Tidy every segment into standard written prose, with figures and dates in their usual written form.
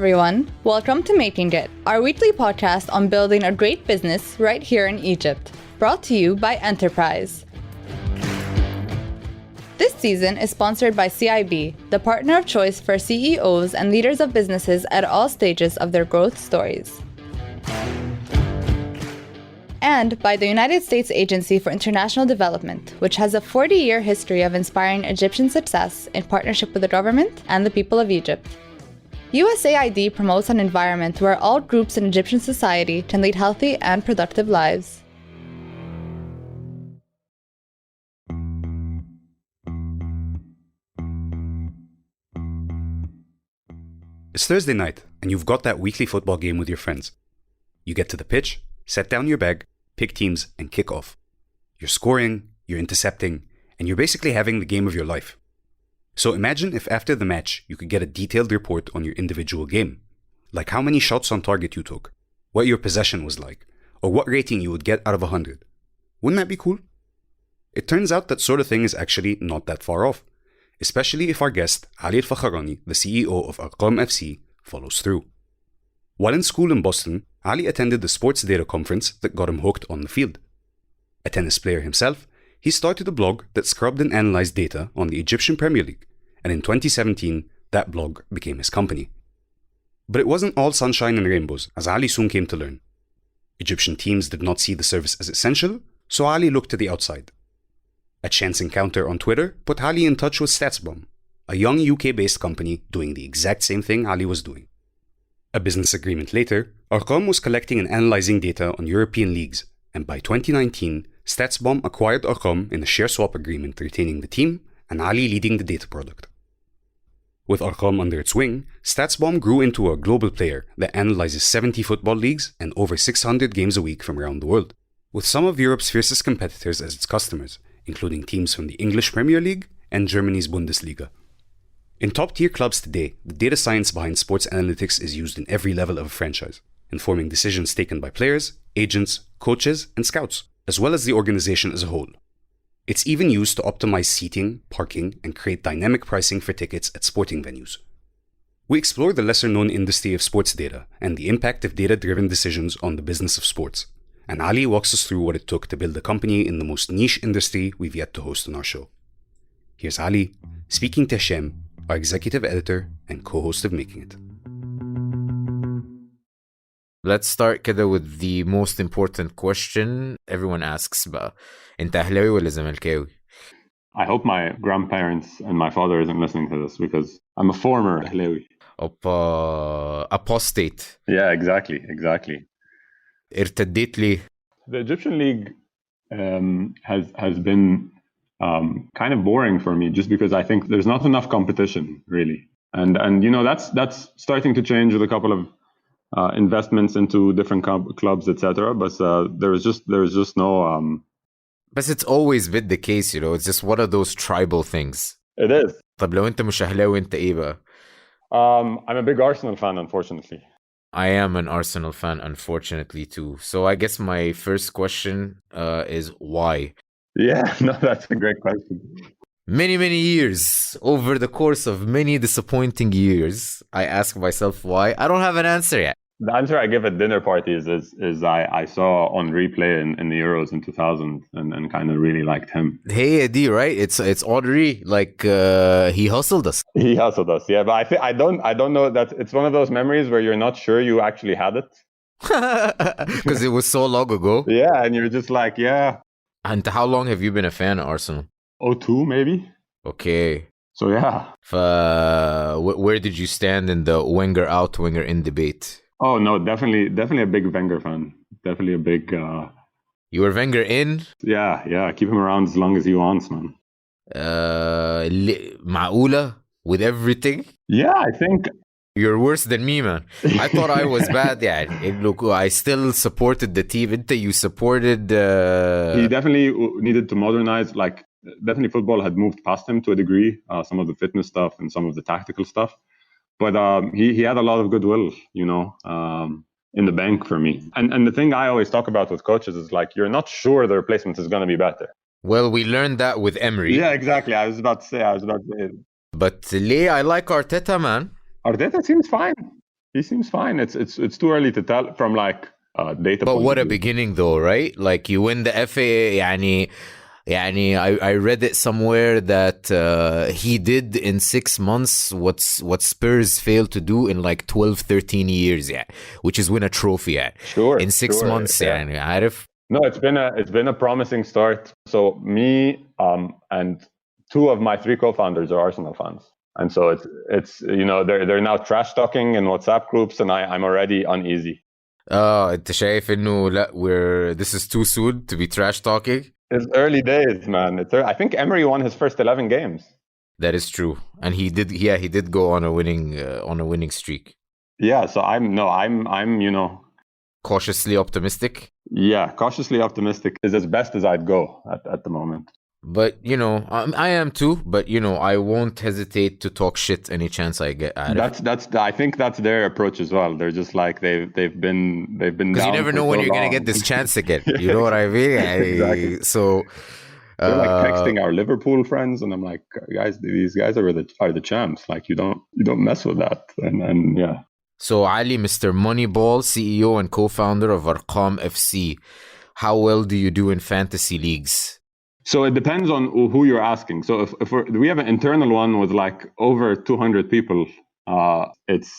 everyone. Welcome to Making It, our weekly podcast on building a great business right here in Egypt, brought to you by Enterprise. This season is sponsored by CIB, the partner of choice for CEOs and leaders of businesses at all stages of their growth stories. And by the United States Agency for International Development, which has a 40-year history of inspiring Egyptian success in partnership with the government and the people of Egypt. USAID promotes an environment where all groups in Egyptian society can lead healthy and productive lives. It's Thursday night, and you've got that weekly football game with your friends. You get to the pitch, set down your bag, pick teams, and kick off. You're scoring, you're intercepting, and you're basically having the game of your life. So imagine if after the match you could get a detailed report on your individual game, like how many shots on target you took, what your possession was like, or what rating you would get out of 100. Wouldn't that be cool? It turns out that sort of thing is actually not that far off, especially if our guest, ElFakharany, the CEO of Arqam FC, follows through. While in school in Boston, Ali attended the sports data conference that got him hooked on the field. A tennis player himself, he started a blog that scrubbed and analyzed data on the Egyptian Premier League, and in 2017, that blog became his company. But it wasn't all sunshine and rainbows, as Ali soon came to learn. Egyptian teams did not see the service as essential, so Ali looked to the outside. A chance encounter on Twitter put Ali in touch with Statsbomb, a young UK-based company doing the exact same thing Ali was doing. A business agreement later, Arqam was collecting and analyzing data on European leagues, and by 2019, Statsbomb acquired Arqam in a share swap agreement retaining the team and Ali leading the data product. With Arqam under its wing, Statsbomb grew into a global player that analyzes 70 football leagues and over 600 games a week from around the world, with some of Europe's fiercest competitors as its customers, including teams from the English Premier League and Germany's Bundesliga. In top-tier clubs today, the data science behind sports analytics is used in every level of a franchise, informing decisions taken by players, agents, coaches, and scouts, as well as the organization as a whole. It's even used to optimize seating, parking, and create dynamic pricing for tickets at sporting venues. We explore the lesser-known industry of sports data and the impact of data-driven decisions on the business of sports, and Ali walks us through what it took to build a company in the most niche industry we've yet to host on our show. Here's Ali speaking to Shem, our executive editor and co-host of Making It. Let's start كده with the most important question everyone asks بقى. انت أهلاوي ولا زملكاوي؟ I hope my grandparents and my father isn't listening to this because I'm a former Ahlawi. Apostate. Yeah, exactly. ارتديت ليه؟ The Egyptian League has been kind of boring for me just because I think there's not enough competition really, and you know that's starting to change with a couple of investments into different clubs, etc. But there's just no. But it's always been the case, you know. It's just one of those tribal things. It is. طب لو أنت مش أهلاوي أنت إيه بقى؟ I'm a big Arsenal fan, unfortunately. I am an Arsenal fan, unfortunately, too. So I guess my first question is why? Yeah, no, that's a great question. Many years, over the course of many disappointing years, I ask myself why. I don't have an answer yet. The answer I give at dinner parties is I saw on replay in the Euros in 2000 and kind of really liked him. Hey, Adi, right? It's Audrey. Like he hustled us. He hustled us, yeah. But I don't know that it's one of those memories where you're not sure you actually had it because it was so long ago. Yeah, and you're just like, yeah. And how long have you been a fan of Arsenal? 02 maybe. Okay. So yeah. Where did you stand in the Wenger out, Wenger in debate? Oh no, definitely a big Wenger fan. Definitely a big. You were Wenger in? Yeah. Keep him around as long as he wants, man. معقولة? With everything? Yeah, I think. You're worse than me, man. I thought I was bad. Yeah, look, I still supported the team. You supported. He definitely needed to modernize. Like, definitely football had moved past him to a degree. Some of the fitness stuff and some of the tactical stuff. But he had a lot of goodwill, you know, in the bank for me. And the thing I always talk about with coaches is like, you're not sure the replacement is going to be better. Well, we learned that with Emery. Yeah, exactly. I was about to say it. But Lee, I like Arteta, man. Arteta seems fine. He seems fine. It's too early to tell from like data. But point what of a view. beginning, though, right? Like you win the FA. I read it somewhere that he did in 6 months what Spurs failed to do in like 12, 13 years, yeah, which is win a trophy, yeah, in 6 months, Yeah. يعني عارف. No, it's been a promising start. So me and two of my three co-founders are Arsenal fans, and so it's they're now trash talking in WhatsApp groups, and I'm already uneasy. انت شايف انه لا this is too soon to be trash talking? It's early days, man. I think Emery won his first 11 games. That is true, and he did go on a winning streak. Yeah, so I'm Cautiously optimistic. Yeah, cautiously optimistic is as best as I'd go at the moment. But I am too. But I won't hesitate to talk shit any chance I get at it. I think that's their approach as well. They're just like they've been because you never know when you're gonna get this chance again. You know what I mean? Exactly. So they're like texting our Liverpool friends, and I'm like, guys, these guys are the champs. Like you don't mess with that. And yeah. So Ali, Mr. Moneyball, CEO and co-founder of Arqam FC, how well do you do in fantasy leagues? So it depends on who you're asking. So if we have an internal one with like over 200 people, it's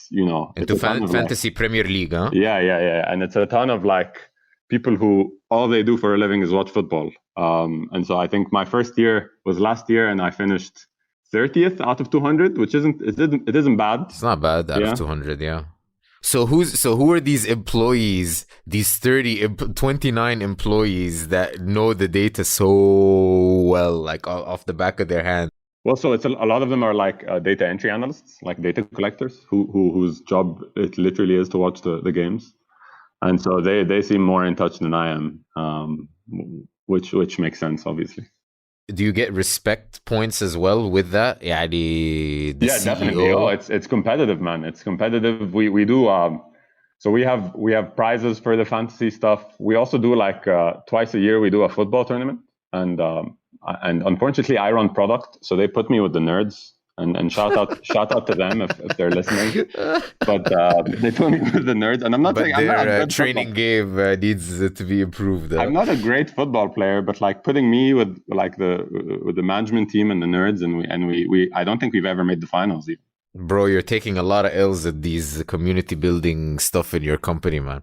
into fantasy Premier League, huh? Yeah, and it's a ton of like people who all they do for a living is watch football. And so I think my first year was last year, and I finished 30th out of 200, which it isn't bad. It's not bad out of 200, yeah. So who are these employees, these 29 employees that know the data so well, like off the back of their hand? Well, so it's a lot of them are like data entry analysts, like data collectors, whose job it literally is to watch the games, and so they seem more in touch than I am, which makes sense, obviously. Do you get respect points as well with that? Yeah, CEO? Definitely. Oh, it's competitive, man. It's competitive. We do. So we have prizes for the fantasy stuff. We also do like twice a year we do a football tournament, and unfortunately I run product, so they put me with the nerds. And shout out to them if they're listening. But they put me with the nerds, and I'm not saying their training game needs to be improved. I'm not a great football player, but like putting me with like the management team and the nerds, and we I don't think we've ever made the finals even. Bro, you're taking a lot of L's at these community building stuff in your company, man.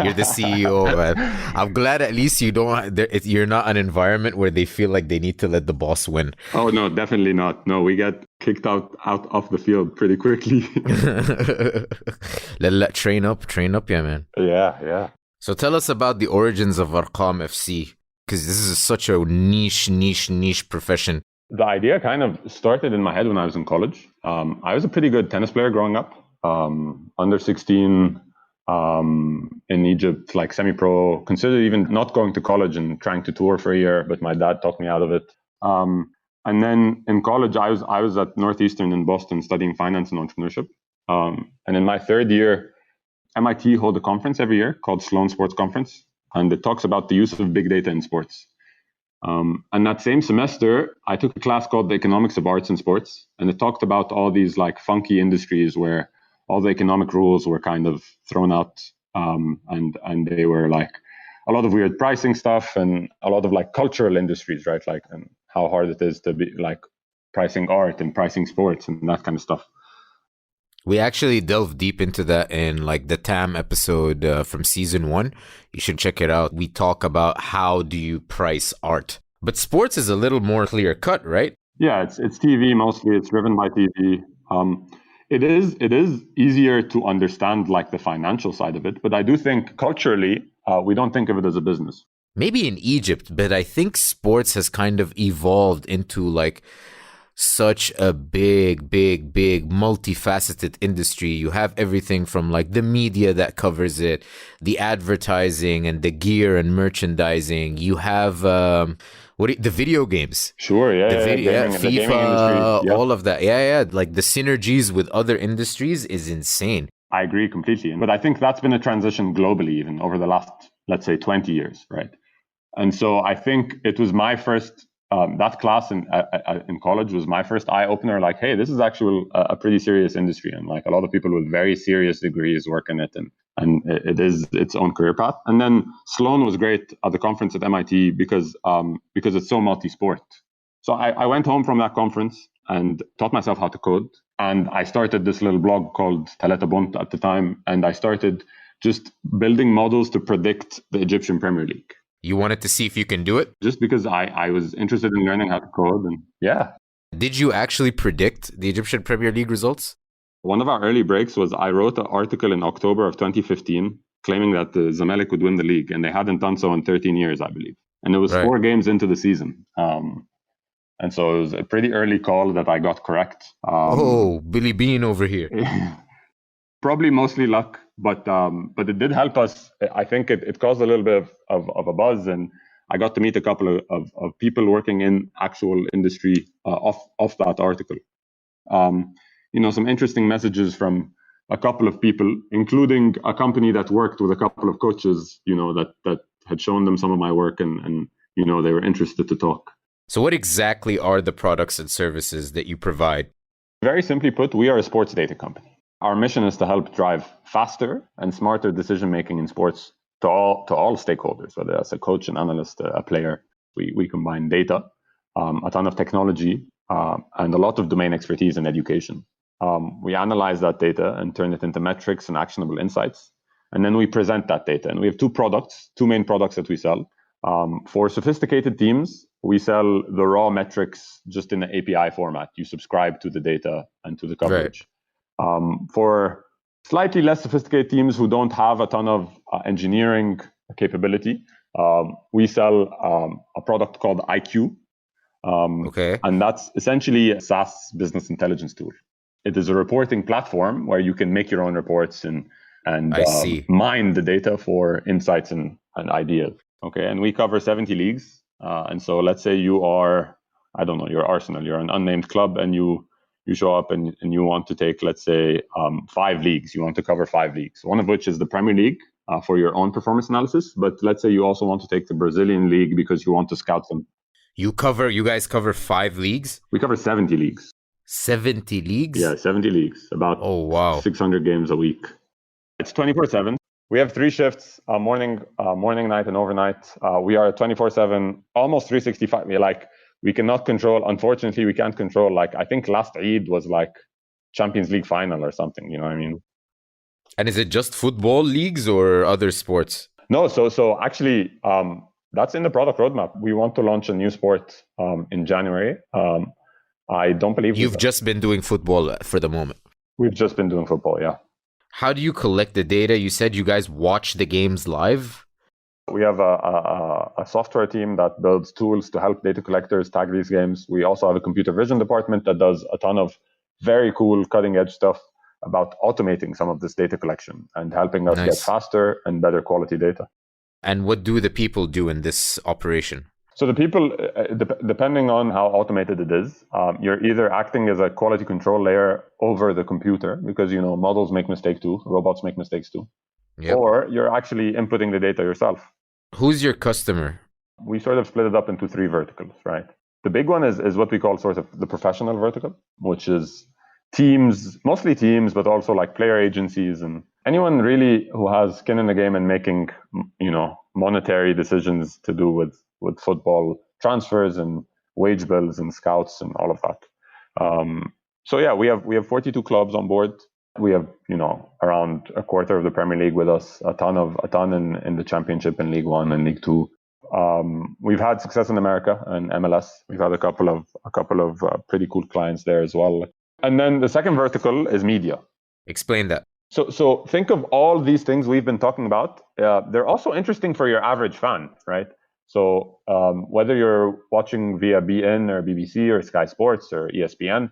You're the CEO, man. I'm glad at least you're not an environment where they feel like they need to let the boss win. Oh, no, definitely not. No, we get kicked out off the field pretty quickly. Train up, yeah, man. Yeah. So tell us about the origins of Arqam FC, because this is such a niche profession. The idea kind of started in my head when I was in college. I was a pretty good tennis player growing up, under 16 in Egypt, like semi-pro, considered even not going to college and trying to tour for a year, but my dad talked me out of it. And then in college, I was at Northeastern in Boston studying finance and entrepreneurship. And in my third year, MIT hold a conference every year called Sloan Sports Conference, and it talks about the use of big data in sports. And that same semester, I took a class called The Economics of Arts and Sports, and it talked about all these like funky industries where all the economic rules were kind of thrown out, and they were like a lot of weird pricing stuff and a lot of like cultural industries, right? Like and how hard it is to be like pricing art and pricing sports and that kind of stuff. We actually delve deep into that in like the TAM episode from season 1. You should check it out. We talk about how do you price art. But sports is a little more clear cut, right? Yeah, it's TV mostly. It's driven by TV. It is easier to understand like the financial side of it, but I do think culturally we don't think of it as a business. Maybe in Egypt, but I think sports has kind of evolved into like such a big, multifaceted industry. You have everything from like the media that covers it, the advertising and the gear and merchandising. You have the video games. Sure, yeah. FIFA, all of that. Yeah. Like the synergies with other industries is insane. I agree completely. But I think that's been a transition globally even over the last, let's say, 20 years, right? And so I think it was my first that class in college was my first eye opener. Like, hey, this is actually a pretty serious industry, and like a lot of people with very serious degrees work in it, and it is its own career path. And then Sloan was great at the conference at MIT because it's so multi-sport. So I went home from that conference and taught myself how to code, and I started this little blog called Statsbomb at the time, and I started just building models to predict the Egyptian Premier League. You wanted to see if you can do it? Just because I was interested in learning how to code, and yeah. Did you actually predict the Egyptian Premier League results? One of our early breaks was I wrote an article in October of 2015 claiming that the Zamalek would win the league, and they hadn't done so in 13 years, I believe. And it was 4 games into the season. And so it was a pretty early call that I got correct. Billy Bean over here. Probably mostly luck, but it did help us. I think it caused a little bit of a buzz, and I got to meet a couple of people working in actual industry off that article. Some interesting messages from a couple of people, including a company that worked with a couple of coaches, that had shown them some of my work, and they were interested to talk. So what exactly are the products and services that you provide? Very simply put, we are a sports data company. Our mission is to help drive faster and smarter decision-making in sports to all stakeholders, whether that's a coach, an analyst, a player. We combine data, a ton of technology, and a lot of domain expertise in education. We analyze that data and turn it into metrics and actionable insights. And then we present that data. And we have two main products that we sell. For sophisticated teams, we sell the raw metrics just in the API format. You subscribe to the data and to the coverage. Right. For slightly less sophisticated teams who don't have a ton of engineering capability, we sell a product called IQ. And that's essentially a SaaS business intelligence tool. It is a reporting platform where you can make your own reports and mine the data for insights and ideas. Okay, and we cover 70 leagues. And so let's say you are, you're Arsenal, you're an unnamed club, and you show up and you want to take, let's say, 5 leagues. You want to cover 5 leagues, one of which is the Premier League for your own performance analysis. But let's say you also want to take the Brazilian league because you want to scout them. You guys cover 5 leagues? We cover 70 leagues. 70 leagues? Yeah, 70 leagues. About 600 games a week. It's 24/7. We have 3 shifts, morning, night, and overnight. We are 24/7, almost 365. We cannot control, unfortunately, we can't control, I think last Eid was Champions League final or something, you know what I mean? And is it just football leagues or other sports? No, so actually, that's in the product roadmap. We want to launch a new sport in January. I don't believe you've just been doing football for the moment. We've just been doing football, yeah. How do you collect the data? You said you guys watch the games live? We have a software team that builds tools to help data collectors tag these games. We also have a computer vision department that does a ton of very cool cutting edge stuff about automating some of this data collection and helping us get faster and better quality data. And what do the people do in this operation? So the people, depending on how automated it is, you're either acting as a quality control layer over the computer because, models make mistakes too, robots make mistakes too. Yep. Or you're actually inputting the data yourself. Who's your customer? We sort of split it up into 3 verticals, right? The big one is what we call sort of the professional vertical, which is teams, mostly teams, but also player agencies and anyone really who has skin in the game and making, monetary decisions to do with football transfers and wage bills and scouts and all of that. So yeah, we have 42 clubs on board. We have, around a quarter of the Premier League with us, a ton in the Championship and League One and League Two. We've had success in America and MLS. We've had a couple of pretty cool clients there as well. And then the second vertical is media. Explain that. So think of all these things we've been talking about. They're also interesting for your average fan, right? So whether you're watching via BN or BBC or Sky Sports or ESPN,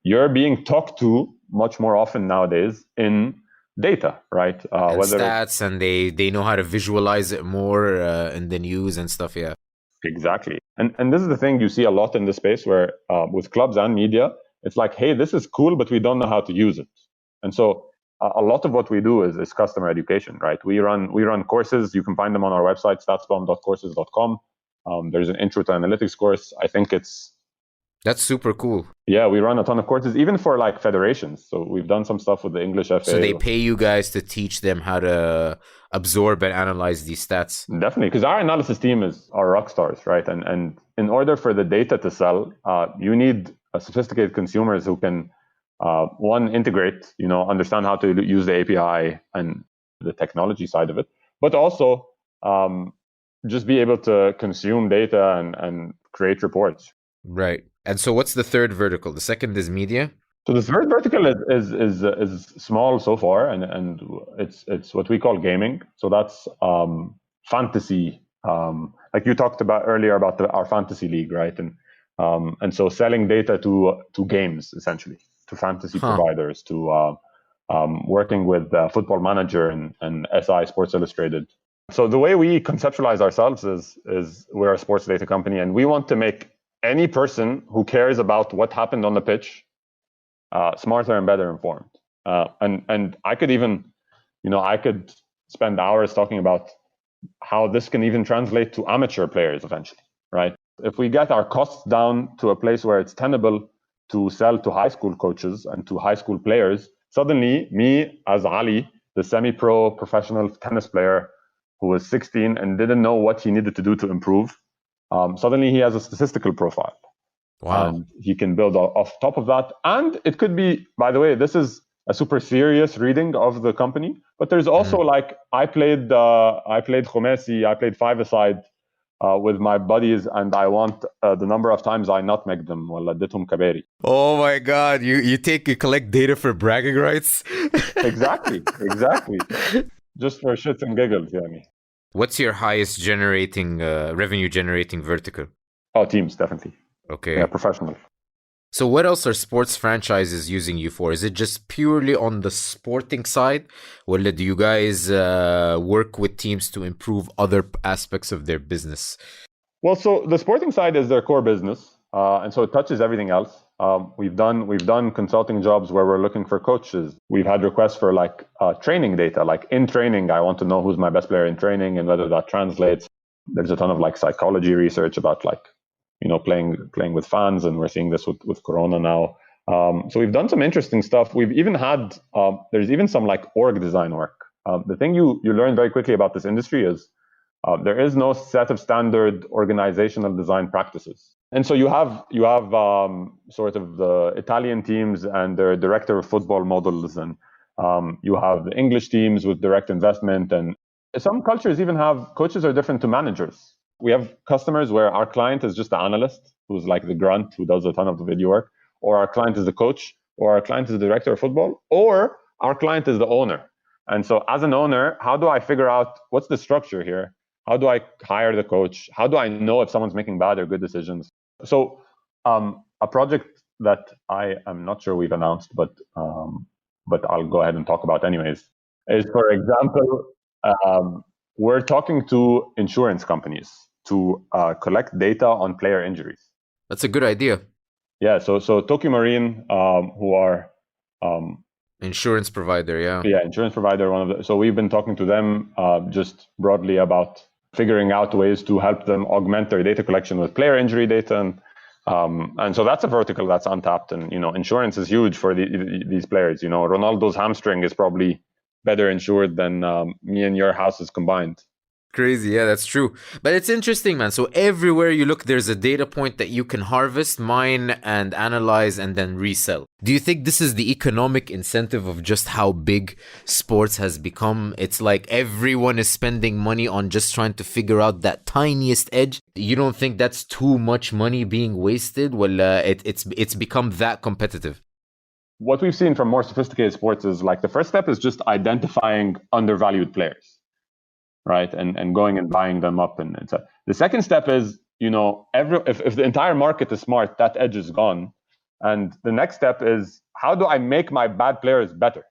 you're being talked to much more often nowadays in data, right? Whether stats, and they know how to visualize it more in the news and stuff, yeah. Exactly. And this is the thing you see a lot in the space where with clubs and media, it's hey, this is cool, but we don't know how to use it. And so a lot of what we do is customer education, right? We run courses. You can find them on our website, statsbomb.courses.com. There's an intro to analytics course. I think That's super cool. yeah, we run a ton of courses, even for like federations. So we've done some stuff with the English FA. So they pay you guys to teach them how to absorb and analyze these stats. Definitely, because our analysis team are rock stars, right? And in order for the data to sell, you need sophisticated consumers who can, one, integrate, understand how to use the API and the technology side of it, but also just be able to consume data and create reports. Right. And so what's the third vertical? The second is media? So the third vertical is small so far, and it's what we call gaming. So that's fantasy, like you talked about earlier about our fantasy league, right? And so selling data to games, essentially, to fantasy providers, to working with Football Manager and SI Sports Illustrated. So the way we conceptualize ourselves is we're a sports data company, and we want to make any person who cares about what happened on the pitch smarter and better informed. And I could even, I could spend hours talking about how this can even translate to amateur players eventually, right? If we get our costs down to a place where it's tenable to sell to high school coaches and to high school players, suddenly me as Ali, the semi-pro professional tennis player who was 16 and didn't know what he needed to do to improve, suddenly he has a statistical profile. Wow. And he can build off top of that. And it could be, by the way, this is a super serious reading of the company, but there's also like, I played Khomesi, I played five-a-side with my buddies, and I want the number of times I nutmegged them. Well, اديتهم كباري. Oh my God. You collect data for bragging rights? Exactly. Just for shits and giggles, yani. What's your highest revenue generating vertical? Oh, teams, definitely. Okay. Yeah, professional. So what else are sports franchises using you for? Is it just purely on the sporting side? Or do you guys work with teams to improve other aspects of their business? Well, so the sporting side is their core business. And so it touches everything else. We've done consulting jobs where we're looking for coaches. We've had requests for like training data, like in training, I want to know who's my best player in training and whether that translates. There's a ton of like psychology research about like, playing with fans, and we're seeing this with Corona now. So we've done some interesting stuff. We've even had, there's even some like org design work. The thing you learn very quickly about this industry is there is no set of standard organizational design practices. And so you have sort of the Italian teams and their director of football models, and you have the English teams with direct investment, and some cultures even have coaches are different to managers. We have customers where our client is just the analyst, who's like the grunt, who does a ton of the video work, or our client is the coach, or our client is the director of football, or our client is the owner. And so as an owner, how do I figure out what's the structure here? How do I hire the coach? How do I know if someone's making bad or good decisions? So a project that I am not sure we've announced, but I'll go ahead and talk about anyways, is, for example, we're talking to insurance companies to collect data on player injuries. That's a good idea. Yeah, so Tokyo Marine, who are insurance provider, insurance provider. So we've been talking to them just broadly about figuring out ways to help them augment their data collection with player injury data, and so that's a vertical that's untapped. And insurance is huge for these players. Ronaldo's hamstring is probably better insured than me and your houses combined. Crazy. Yeah, that's true. But it's interesting, man. So everywhere you look, there's a data point that you can harvest, mine, and analyze, and then resell. Do you think this is the economic incentive of just how big sports has become? It's like everyone is spending money on just trying to figure out that tiniest edge. You don't think that's too much money being wasted? Well, it's become that competitive. What we've seen from more sophisticated sports is like the first step is just identifying undervalued players, right? And going and buying them up. And the second step is, if the entire market is smart, that edge is gone. And the next step is, how do I make my bad players better?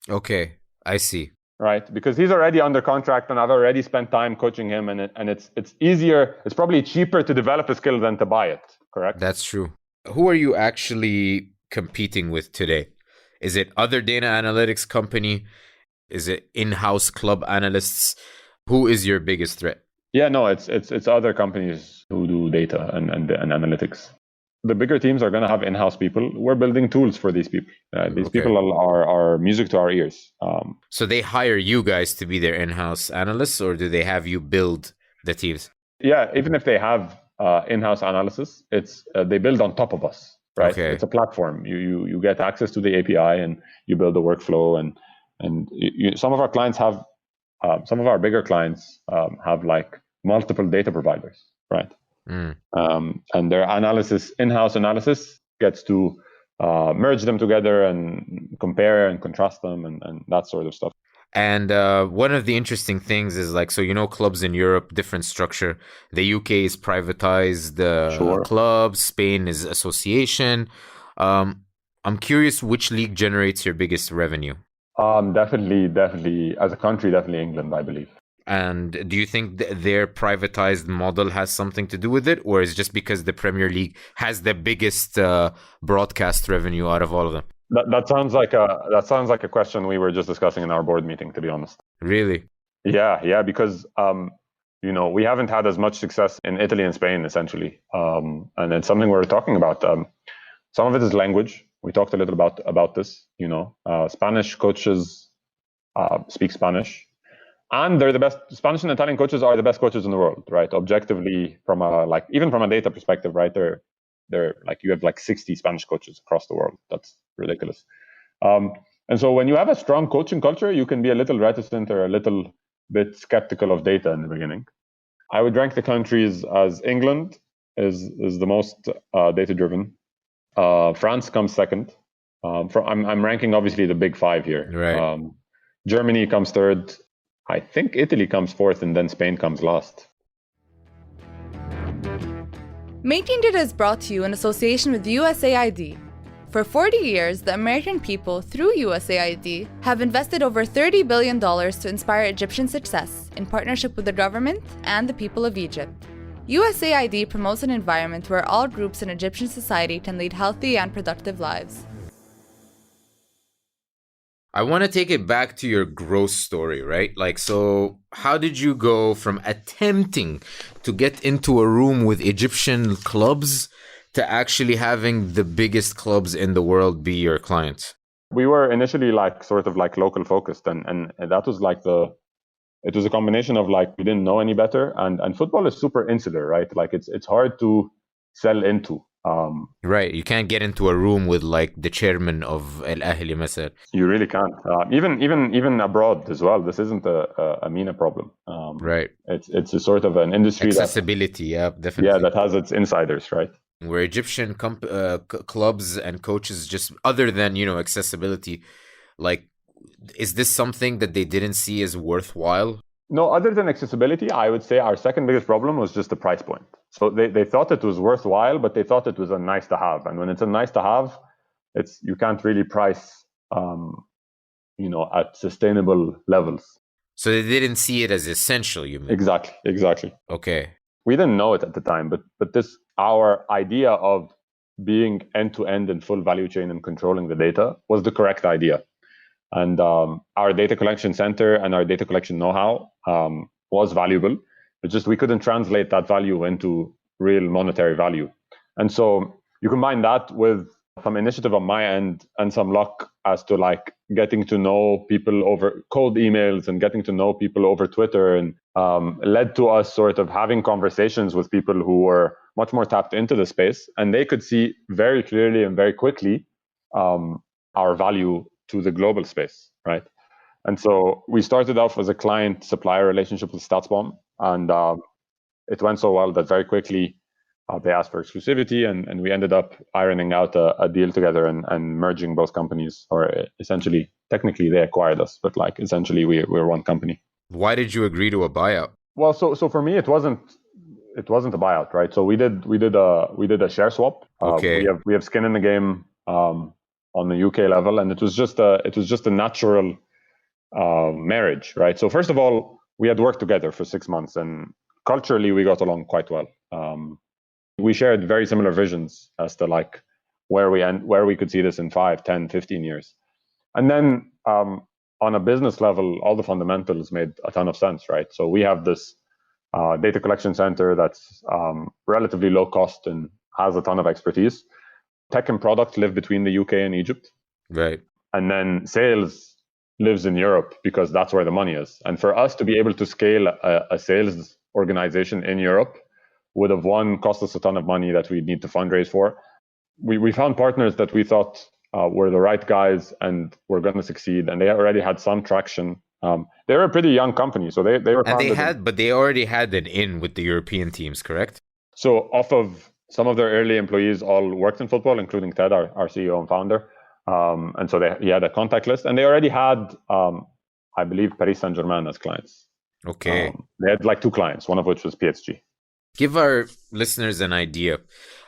Okay, I see. Right? Because he's already under contract and I've already spent time coaching him, and it's easier, it's probably cheaper to develop a skill than to buy it, correct? That's true. Who are you actually competing with today? Is it other data analytics company? Is it in-house club analysts? Who is your biggest threat? Yeah, no, it's other companies who do data and analytics. The bigger teams are going to have in-house people. We're building tools for these people. These Okay. people are music to our ears. So they hire you guys to be their in-house analysts, or do they have you build the teams? Yeah, even if they have in-house analysis, it's they build on top of us, right? Okay. It's a platform. You get access to the API and you build a workflow. And some of our clients have some of our bigger clients have like multiple data providers, right? And their analysis, in-house analysis, gets to merge them together and compare and contrast them and that sort of stuff. And one of the interesting things is like, so, clubs in Europe, different structure. The UK is privatized Sure. clubs. Spain is association. I'm curious which league generates your biggest revenue? Definitely, as a country, definitely England, I believe. And do you think their privatized model has something to do with it, or is it just because the Premier League has the biggest broadcast revenue out of all of them? That sounds like a question we were just discussing in our board meeting, to be honest. Really? Yeah, because we haven't had as much success in Italy and Spain, essentially, and it's something we're talking about. Some of it is language. We talked a little about this. Spanish coaches speak Spanish, and they're the best. Spanish and Italian coaches are the best coaches in the world, right? Objectively, even from a data perspective, right? They're like, you have like 60 Spanish coaches across the world. That's ridiculous. And so when you have a strong coaching culture, you can be a little reticent or a little bit skeptical of data in the beginning. I would rank the countries as England is the most data driven. France comes second. I'm ranking obviously the big five here. Right. Germany comes third. I think Italy comes fourth, and then Spain comes last. Making Data is brought to you in association with USAID. For 40 years, the American people, through USAID, have invested over $30 billion to inspire Egyptian success in partnership with the government and the people of Egypt. USAID promotes an environment where all groups in Egyptian society can lead healthy and productive lives. I want to take it back to your growth story, right? Like, so how did you go from attempting to get into a room with Egyptian clubs to actually having the biggest clubs in the world be your clients? We were initially sort of local focused, and that was it was a combination of we didn't know any better, and football is super insular, right? It's hard to sell into. Right, you can't get into a room with the chairman of Al Ahly, مثلا. You really can't. Even abroad as well. This isn't a MENA problem. Right. It's a sort of an industry accessibility. Yeah, definitely. Yeah, that has its insiders, right? Where Egyptian clubs and coaches, just other than accessibility, is this something that they didn't see as worthwhile? No, other than accessibility, I would say our second biggest problem was just the price point. So they thought it was worthwhile, but they thought it was a nice to have. And when it's a nice to have, you can't really price, at sustainable levels. So they didn't see it as essential, you mean? Exactly. Okay. We didn't know it at the time, but our idea of being end-to-end and full value chain and controlling the data was the correct idea. And our data collection center and our data collection know-how was valuable. It's just we couldn't translate that value into real monetary value. And so you combine that with some initiative on my end and some luck as to getting to know people over cold emails and getting to know people over Twitter, and led to us sort of having conversations with people who were much more tapped into the space, and they could see very clearly and very quickly our value to the global space, right? And so we started off as a client-supplier relationship with Statsbomb, and it went so well that very quickly they asked for exclusivity, and we ended up ironing out a deal together and merging both companies, or essentially, technically they acquired us, but essentially we're one company. Why did you agree to a buyout? Well, so for me, it wasn't a buyout, right? So we did a share swap. Okay. We have skin in the game on the UK level, and it was just a natural marriage, right? So first of all, we had worked together for 6 months, and culturally we got along quite well. We shared very similar visions as to where we could see this in 5, 10, 15 years. And then on a business level, all the fundamentals made a ton of sense, right? So we have this data collection center that's relatively low cost and has a ton of expertise. Tech and product live between the UK and Egypt. Right. And then sales lives in Europe because that's where the money is. And for us to be able to scale a sales organization in Europe would have, one, cost us a ton of money that we need to fundraise for. We found partners that we thought were the right guys and were going to succeed. And they already had some traction. They were a pretty young company. So they were And they already had an in with the European teams, correct? So off of some of their early employees all worked in football, including Ted, our CEO and founder. And so he had a contact list, and they already had, I believe, Paris Saint-Germain as clients. Okay. They had like 2 clients, one of which was PSG. Give our listeners an idea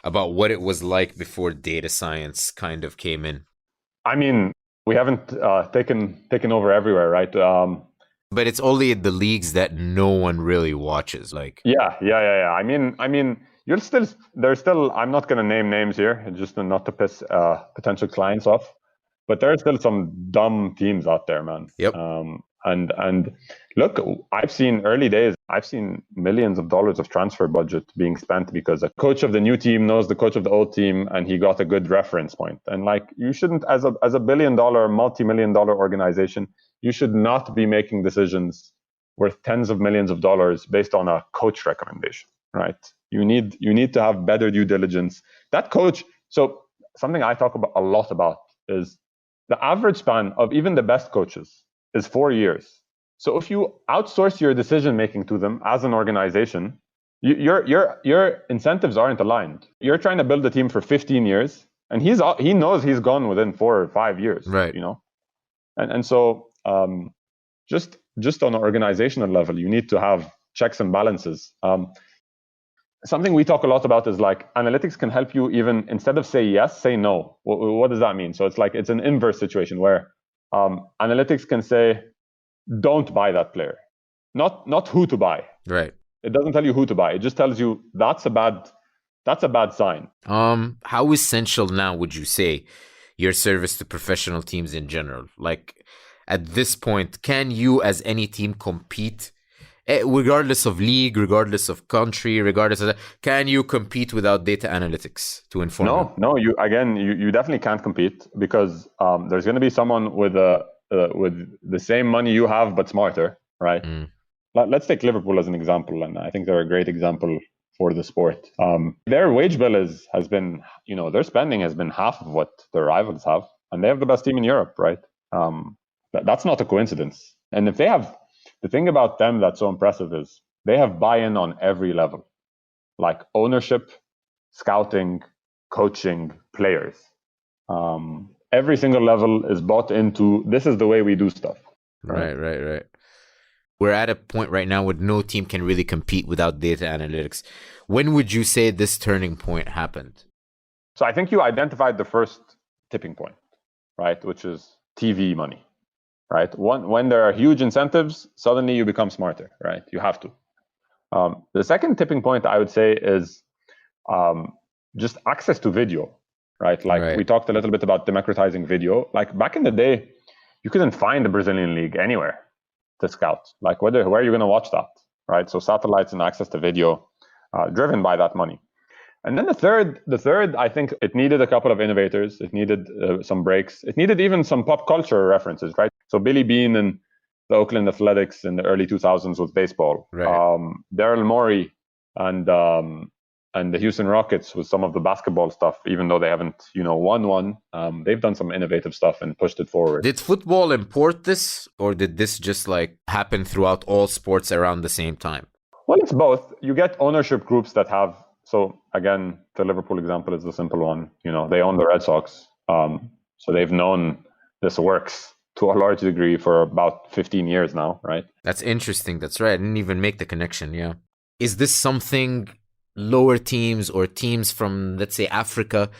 about what it was like before data science kind of came in. I mean, we haven't taken over everywhere, right? But it's only in the leagues that no one really watches. Like, yeah. I mean, there's still. I'm not going to name names here, just not to piss potential clients off. But there are still some dumb teams out there, man. Yep. And look, I've seen early days. I've seen millions of dollars of transfer budget being spent because a coach of the new team knows the coach of the old team, and he got a good reference point. And like, you shouldn't, as a $1 billion, multi-million-dollar organization, you should not be making decisions worth tens of millions of dollars based on a coach recommendation, right? You need to have better due diligence. That coach. So something I talk about a lot about is the average span of even the best coaches is 4 years. So if you outsource your decision making to them as an organization, your incentives aren't aligned. You're trying to build a team for 15 years, and he knows he's gone within 4 or 5 years, right? You know, and so just on an organizational level, you need to have checks and balances. Something we talk a lot about is like analytics can help you even instead of say yes, say no. What does that mean? So it's an inverse situation where analytics can say, don't buy that player, not who to buy. Right. It doesn't tell you who to buy. It just tells you that's a bad sign. How essential now would you say your service to professional teams in general? Like at this point, can you as any team compete? Regardless of league, regardless of country, regardless of that, can you compete without data analytics to inform? No. You definitely can't compete because there's going to be someone with the same money you have but smarter, right? Let's take Liverpool as an example, and I think they're a great example for the sport. Their wage bill has been, their spending has been half of what their rivals have, and they have the best team in Europe, right? That's not a coincidence. And if they have. The thing about them that's so impressive is they have buy-in on every level, like ownership, scouting, coaching, players. Every single level is bought into, this is the way we do stuff. Right. We're at a point right now where no team can really compete without data analytics. When would you say this turning point happened? So I think you identified the first tipping point, right? Which is TV money. Right. When there are huge incentives, suddenly you become smarter. Right. You have to. The second tipping point I would say is just access to video. Right. Like we talked a little bit about democratizing video. Like back in the day, you couldn't find the Brazilian league anywhere to scout. Like where are you going to watch that? Right. So satellites and access to video, driven by that money. And then the third, I think it needed a couple of innovators. It needed some breaks. It needed even some pop culture references, right? So Billy Bean and the Oakland Athletics in the early 2000s with baseball. Right. Daryl Morey and the Houston Rockets with some of the basketball stuff, even though they haven't, won one. They've done some innovative stuff and pushed it forward. Did football import this, or did this just like happen throughout all sports around the same time? Well, it's both. You get ownership groups that have. So again, the Liverpool example is the simple one. They own the Red Sox. So they've known this works to a large degree for about 15 years now, right? That's interesting. That's right. I didn't even make the connection. Yeah. Is this something lower teams or teams from, let's say, Africa,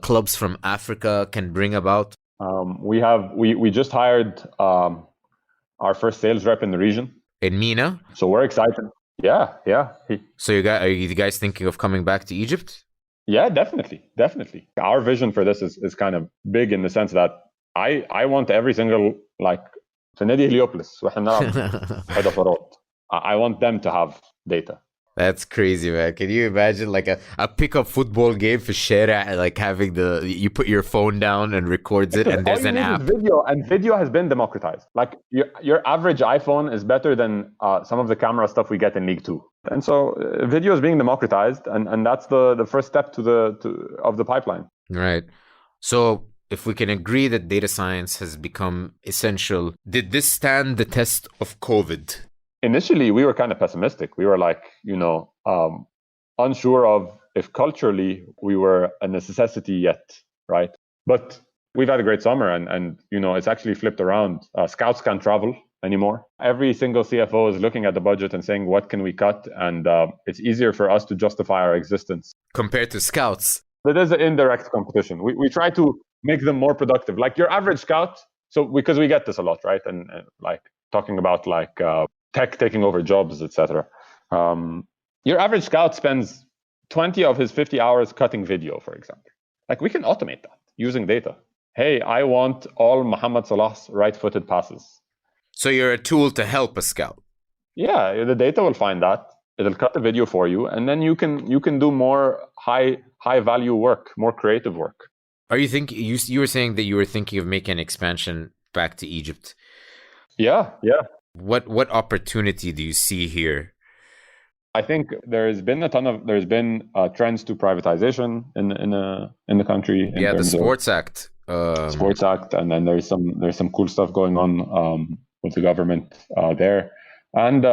clubs from Africa can bring about? We just hired our first sales rep in the region. In MENA? So we're excited. Yeah. So are you guys thinking of coming back to Egypt? Yeah, definitely. Our vision for this is kind of big in the sense that I want every single, like, في نادي هليوبلس واحنا بنلعب هذا فرات. I want them to have data. That's crazy, man. Can you imagine like a pickup football game for Shera, like having you put your phone down and records it, and there's an app. Video, and video has been democratized. Like your average iPhone is better than some of the camera stuff we get in League 2. And so video is being democratized, and that's the first step of the pipeline. Right. So if we can agree that data science has become essential, did this stand the test of COVID? Initially, we were kind of pessimistic. We were like, unsure of if culturally we were a necessity yet, right? But we've had a great summer, and it's actually flipped around. Scouts can't travel anymore. Every single CFO is looking at the budget and saying, what can we cut? And it's easier for us to justify our existence. Compared to scouts. That is an indirect competition. We try to make them more productive. Like your average scout, so because we get this a lot, right? And like talking about like tech taking over jobs, etc. Your average scout spends 20 of his 50 hours cutting video, for example. Like we can automate that using data. Hey, I want all Mohamed Salah's right-footed passes. So you're a tool to help a scout. Yeah, the data will find that. It'll cut the video for you, and then you can do more high value work, more creative work. Are you you were saying that you were thinking of making an expansion back to Egypt? Yeah. What opportunity do you see here? I think there's been trends to privatization in the country. The Sports Act. Sports Act, and then there's some cool stuff going on with the government there. And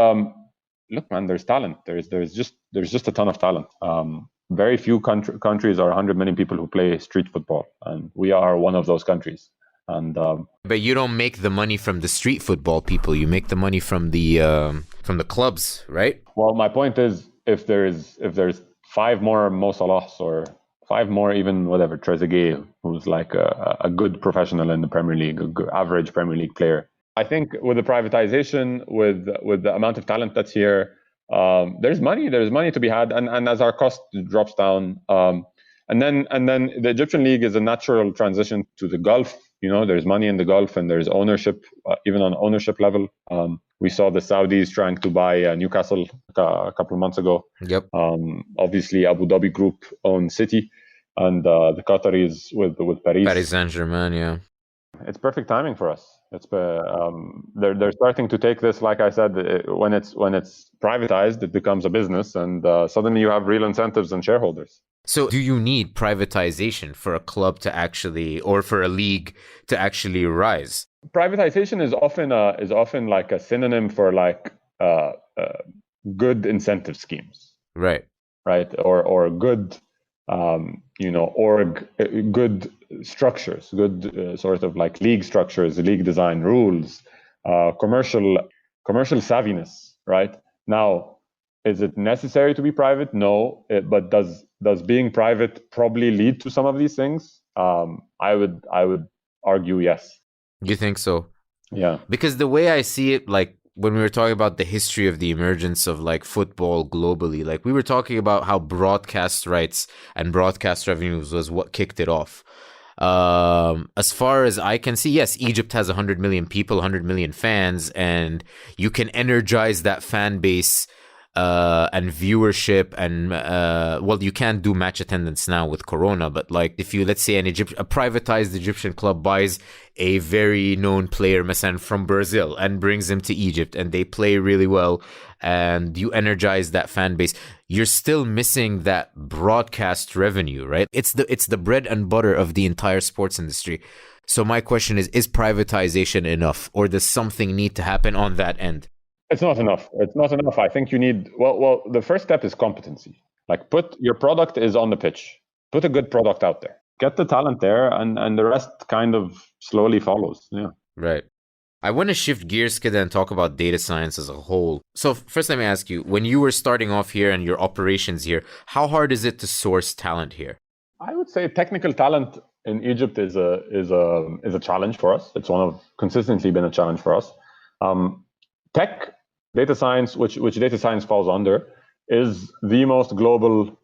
look, man, there's talent. There's just a ton of talent. Very few countries are 100 million people who play street football, and we are one of those countries. And but you don't make the money from the street football people. You make the money from the clubs, right? Well, my point is, if there's 5 more Mo Salahs or 5 more even whatever Trezeguet, who's like a good professional in the Premier League, a good average Premier League player. I think with the privatization, with the amount of talent that's here, there's money to be had, and as our cost drops down, and then the Egyptian league is a natural transition to the Gulf. There's money in the Gulf, and there's ownership, even on ownership level. We saw the Saudis trying to buy Newcastle a couple of months ago. Yep. Obviously, Abu Dhabi Group owns City, and the Qataris with Paris. Paris Saint-Germain, yeah. It's perfect timing for us. They're starting to take this, like I said, when it's privatized, it becomes a business, and suddenly you have real incentives and shareholders. So do you need privatization for a club to actually, or for a league to actually rise? Privatization is often like a synonym for like good incentive schemes. Right. Or good, good structures, good sort of like league structures, league design rules, commercial savviness, right? Now, is it necessary to be private? No, but does being private probably lead to some of these things? I would argue yes. You think so? Yeah. Because the way I see it, like when we were talking about the history of the emergence of like football globally, like we were talking about how broadcast rights and broadcast revenues was what kicked it off. As far as I can see, yes, Egypt has 100 million people, 100 million fans, and you can energize that fan base and viewership, and you can't do match attendance now with Corona, but like if you, let's say a privatized Egyptian club buys a very known player, مثلا from Brazil, and brings him to Egypt, and they play really well, and you energize that fan base, you're still missing that broadcast revenue, right? It's the bread and butter of the entire sports industry. So my question is privatization enough, or does something need to happen on that end? It's not enough. I think you need, the first step is competency. Like put your product is on the pitch. Put a good product out there. Get the talent there, and the rest kind of slowly follows. Yeah. Right. I want to shift gears kid, and talk about data science as a whole. So first, let me ask you, when you were starting off here and your operations here, how hard is it to source talent here? I would say technical talent in Egypt is a challenge for us. It's consistently been a challenge for us. Tech, data science, which data science falls under, is the most global,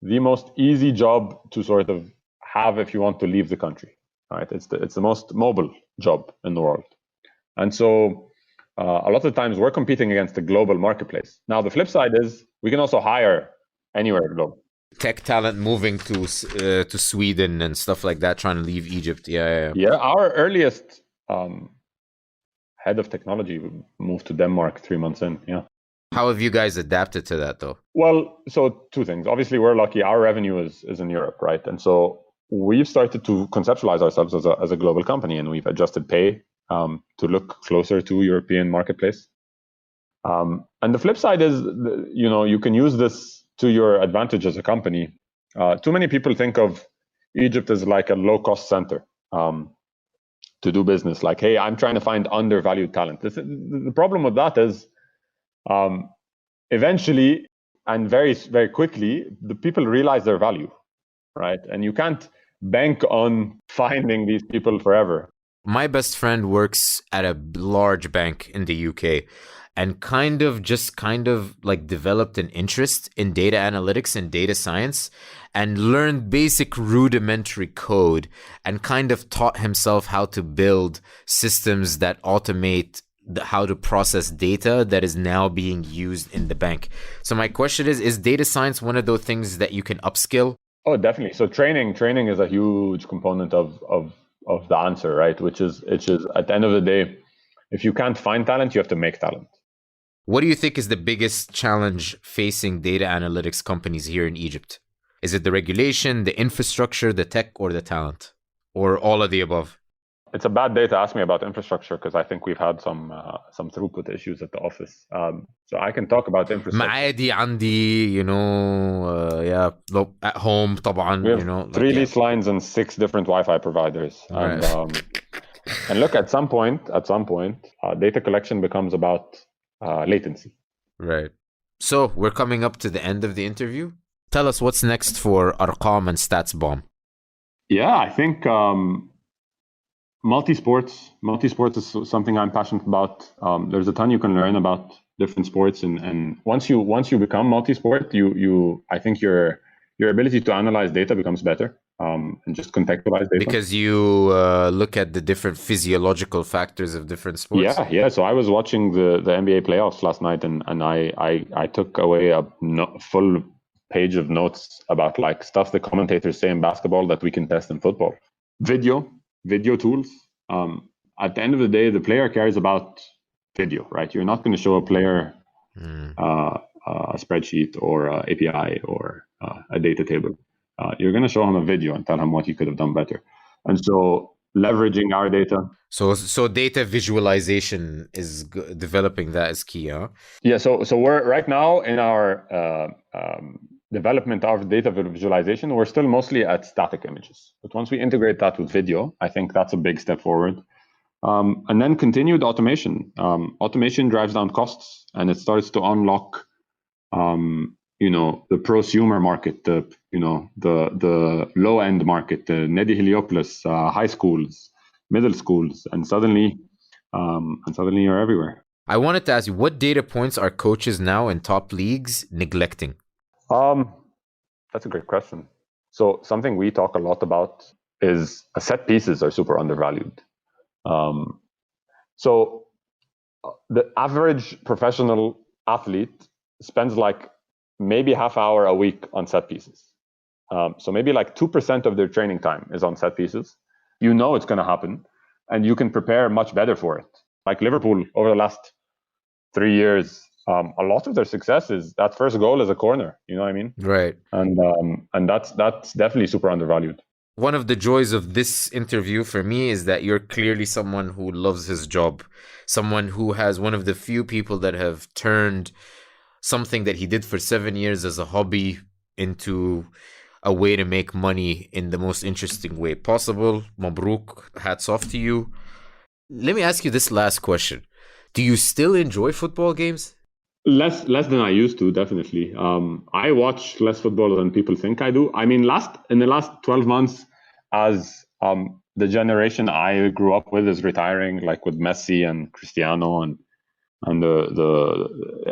the most easy job to sort of have if you want to leave the country, right? It's the most mobile job in the world. And so a lot of times we're competing against the global marketplace. Now, the flip side is we can also hire anywhere global. Tech talent moving to Sweden and stuff like that, trying to leave Egypt. Yeah. Our earliest head of technology moved to Denmark 3 months in. Yeah. How have you guys adapted to that, though? Well, so two things. Obviously, we're lucky. Our revenue is in Europe, right? And so we've started to conceptualize ourselves as a global company, and we've adjusted pay to look closer to European marketplace. And the flip side is, you can use this to your advantage as a company. Too many people think of Egypt as like a low-cost center to do business. Like, hey, I'm trying to find undervalued talent. The problem with that is eventually and very, very quickly, the people realize their value, right? And you can't bank on finding these people forever. My best friend works at a large bank in the UK and kind of like developed an interest in data analytics and data science and learned basic rudimentary code and kind of taught himself how to build systems that automate how to process data that is now being used in the bank. So my question is data science one of those things that you can upskill? Oh, definitely. So training is a huge component of the answer, right? Which is at the end of the day, if you can't find talent, you have to make talent. What do you think is the biggest challenge facing data analytics companies here in Egypt? Is it the regulation, the infrastructure, the tech, or the talent, or all of the above? It's a bad day to ask me about infrastructure because I think we've had some throughput issues at the office. So I can talk about infrastructure. معادي عندي, at home طبعا, We have 3 lease lines and 6 different Wi-Fi providers. Right. And look, at some point, data collection becomes about latency. Right. So we're coming up to the end of the interview. Tell us what's next for Arqam and Statsbomb. Yeah, I think multi-sports is something I'm passionate about. There's a ton you can learn about different sports, and once you become multi-sport, I think your ability to analyze data becomes better, and just contextualize data. Because you look at the different physiological factors of different sports. Yeah. So I was watching the NBA playoffs last night, and I took away a full page of notes about like stuff the commentators say in basketball that we can test in football. Video tools. At the end of the day, the player cares about video, right? You're not going to show a player a spreadsheet or a API or a data table. You're going to show him a video and tell him what you could have done better. And so leveraging our data. So data visualization is developing that is key, huh? Yeah. So we're right now in our development of data visualization, we're still mostly at static images. But once we integrate that with video, I think that's a big step forward. And then continued automation. Automation drives down costs, and it starts to unlock, the prosumer market, the low end market, the Nedi Heliopolis, high schools, middle schools, and suddenly you're everywhere. I wanted to ask you, what data points are coaches now in top leagues neglecting? That's a great question. So something we talk a lot about is set pieces are super undervalued. So the average professional athlete spends like maybe half hour a week on set pieces. So maybe like 2% of their training time is on set pieces. It's going to happen, and you can prepare much better for it. Like Liverpool over the last 3 years, a lot of their success is that first goal is a corner. You know what I mean? Right. And that's definitely super undervalued. One of the joys of this interview for me is that you're clearly someone who loves his job, someone who has one of the few people that have turned something that he did for 7 years as a hobby into a way to make money in the most interesting way possible. Mabruk, hats off to you. Let me ask you this last question. Do you still enjoy football games? Less than I used to, definitely. I watch less football than people think I do. I mean, in the last 12 months, as the generation I grew up with is retiring, like with Messi and Cristiano, and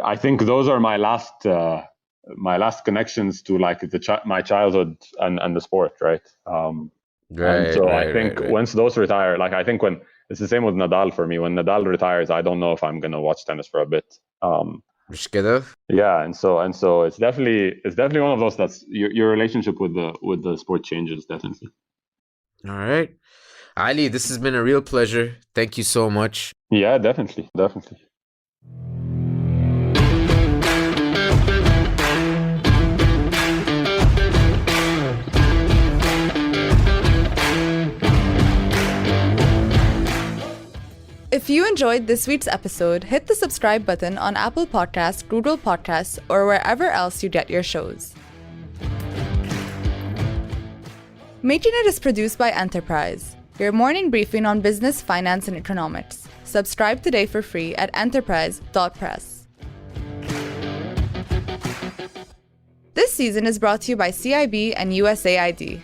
I think those are my last connections to like my childhood and the sport, right? And so I think once those retire, like I think when it's the same with Nadal for me. When Nadal retires, I don't know if I'm going to watch tennis for a bit. مش كده؟ Yeah, and so it's definitely one of those that's your relationship with the sport changes, definitely. All right. Ali, this has been a real pleasure. Thank you so much. Yeah, definitely. If you enjoyed this week's episode, hit the subscribe button on Apple Podcasts, Google Podcasts, or wherever else you get your shows. Making It is produced by Enterprise, your morning briefing on business, finance, and economics. Subscribe today for free at EnterpriseAM.official. This season is brought to you by CIB and USAID.